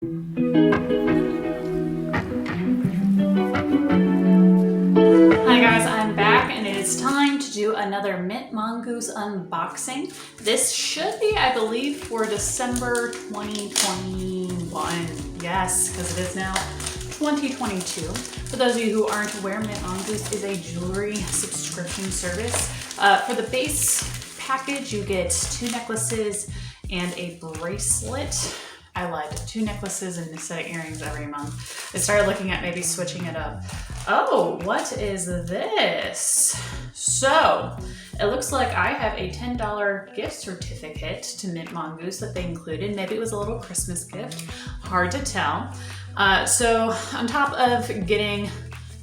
Hi guys, I'm back and it is time to do another Mint Mongoose unboxing. This should be, I believe, for December 2021. Yes, because it is now 2022. For those of you who aren't aware, Mint Mongoose is a jewelry subscription service. For the base package, you get 2 necklaces and a bracelet. I lied, 2 necklaces and a set of earrings every month. I started looking at maybe switching it up. Oh, what is this? So, it looks like I have a $10 gift certificate to Mint Mongoose that they included. Maybe it was a little Christmas gift, hard to tell. So, on top of getting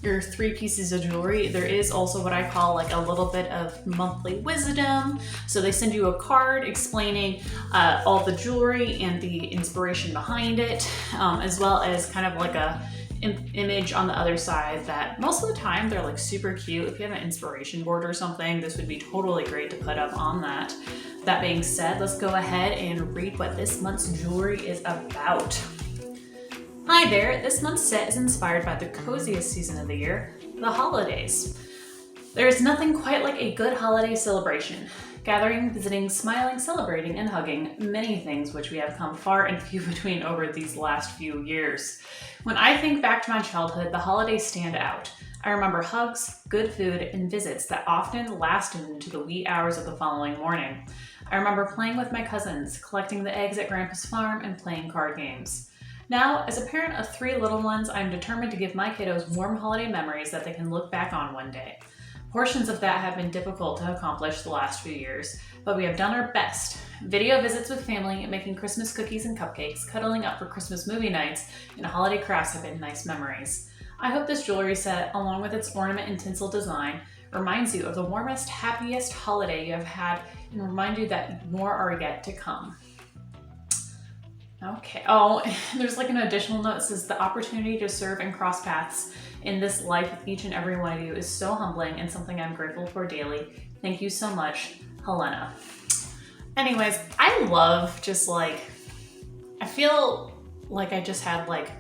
your 3 pieces of jewelry, there is also what I call like a little bit of monthly wisdom. So they send you a card explaining all the jewelry and the inspiration behind it, as well as kind of like a image on the other side that most of the time they're like super cute. If you have an inspiration board or something, this would be totally great to put up on that. That being said, let's go ahead and read what this month's jewelry is about. Hi there, this month's set is inspired by the coziest season of the year, the holidays. There is nothing quite like a good holiday celebration. Gathering, visiting, smiling, celebrating, and hugging, many things which we have come far and few between over these last few years. When I think back to my childhood, the holidays stand out. I remember hugs, good food, and visits that often lasted into the wee hours of the following morning. I remember playing with my cousins, collecting the eggs at Grandpa's farm, and playing card games. Now, as a parent of 3 little ones, I'm determined to give my kiddos warm holiday memories that they can look back on one day. Portions of that have been difficult to accomplish the last few years, but we have done our best. Video visits with family, making Christmas cookies and cupcakes, cuddling up for Christmas movie nights, and holiday crafts have been nice memories. I hope this jewelry set, along with its ornament and tinsel design, reminds you of the warmest, happiest holiday you have had and remind you that more are yet to come. Okay. Oh, there's like an additional note that says the opportunity to serve and cross paths in this life with each and every one of you is so humbling and something I'm grateful for daily. Thank you so much, Helena. Anyways, I love just like, I feel like I just had like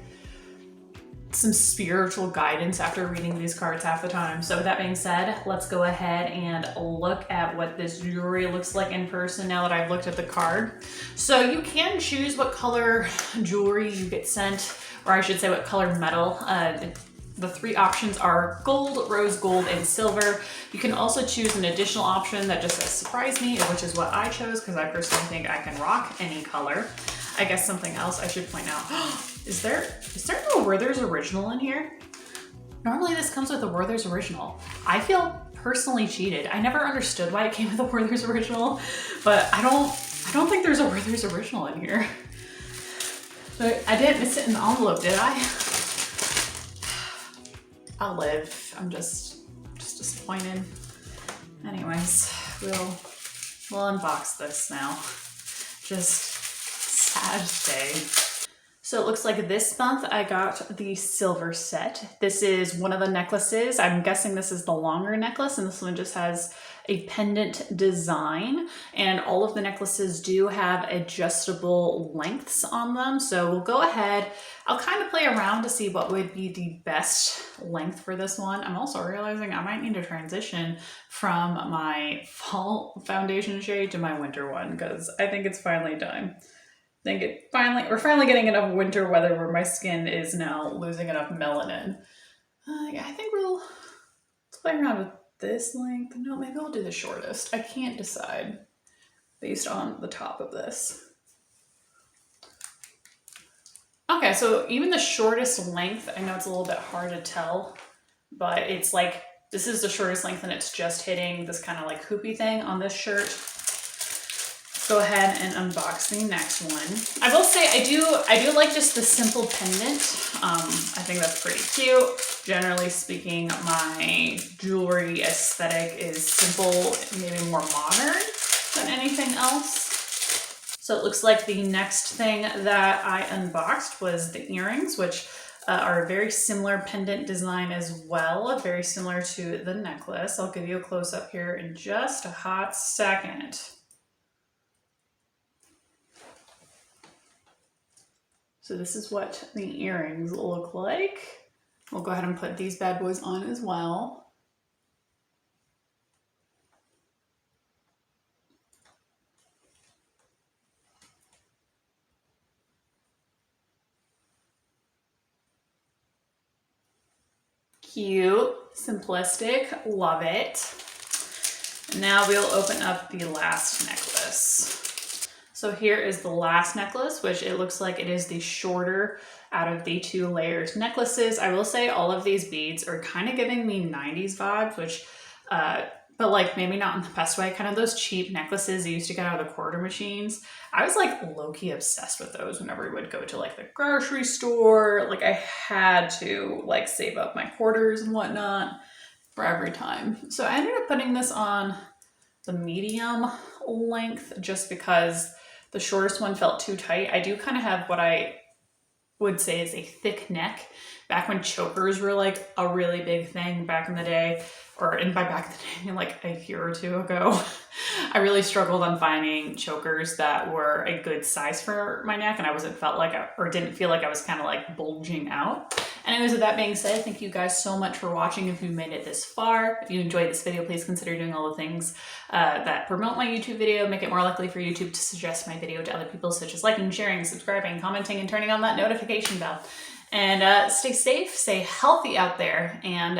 some spiritual guidance after reading these cards half the time. So with that being said, let's go ahead and look at what this jewelry looks like in person now that I've looked at the card. So you can choose what color jewelry you get sent, or I should say what color metal. The 3 options are gold, rose gold, and silver. You can also choose an additional option that just says surprise me, which is what I chose because I personally think I can rock any color. I guess something else I should point out. Is there no Werther's Original in here? Normally this comes with a Werther's Original. I feel personally cheated. I never understood why it came with a Werther's Original, but I don't think there's a Werther's Original in here. But I didn't miss it in the envelope, did I? I'll live. I'm just disappointed. Anyways, we'll unbox this now. Just sad day. So it looks like this month I got the silver set. This is one of the necklaces. I'm guessing this is the longer necklace, and this one just has a pendant design. And all of the necklaces do have adjustable lengths on them. So we'll go ahead. I'll kind of play around to see what would be the best length for this one. I'm also realizing I might need to transition from my fall foundation shade to my winter one because I think it's finally time. We're finally getting enough winter weather where my skin is now losing enough melanin. I think let's play around with this length. No, maybe I'll do the shortest. I can't decide based on the top of this. Okay, so even the shortest length, I know it's a little bit hard to tell, but it's like, this is the shortest length and it's just hitting this kind of like hoopy thing on this shirt. Go ahead and unbox the next one. I will say I do like just the simple pendant. I think that's pretty cute. Generally speaking, my jewelry aesthetic is simple, maybe more modern than anything else. So it looks like the next thing that I unboxed was the earrings, which are a very similar pendant design as well, very similar to the necklace. I'll give you a close-up here in just a hot second. So this is what the earrings look like. We'll go ahead and put these bad boys on as well. Cute, simplistic, love it. Now we'll open up the last necklace. So here is the last necklace, which it looks like it is the shorter out of the 2 layers necklaces. I will say all of these beads are kind of giving me 90s vibes, which, but like maybe not in the best way, kind of those cheap necklaces you used to get out of the quarter machines. I was like low-key obsessed with those whenever we would go to like the grocery store. Like I had to like save up my quarters and whatnot for every time. So I ended up putting this on the medium length just because the shortest one felt too tight. I do kind of have what I would say is a thick neck. Back when chokers were like a really big thing back in the day, and by back in the day, like a year or 2 ago, I really struggled on finding chokers that were a good size for my neck, and I didn't feel like I was kind of like bulging out. Anyways, with that being said, thank you guys so much for watching. If you made it this far, if you enjoyed this video, please consider doing all the things that promote my YouTube video, make it more likely for YouTube to suggest my video to other people, such as liking, sharing, subscribing, commenting, and turning on that notification bell. And stay safe, stay healthy out there, and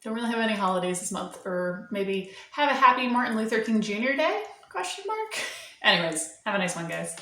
don't really have any holidays this month, or maybe have a happy Martin Luther King Jr. Day? Question mark. Anyways, have a nice one, guys.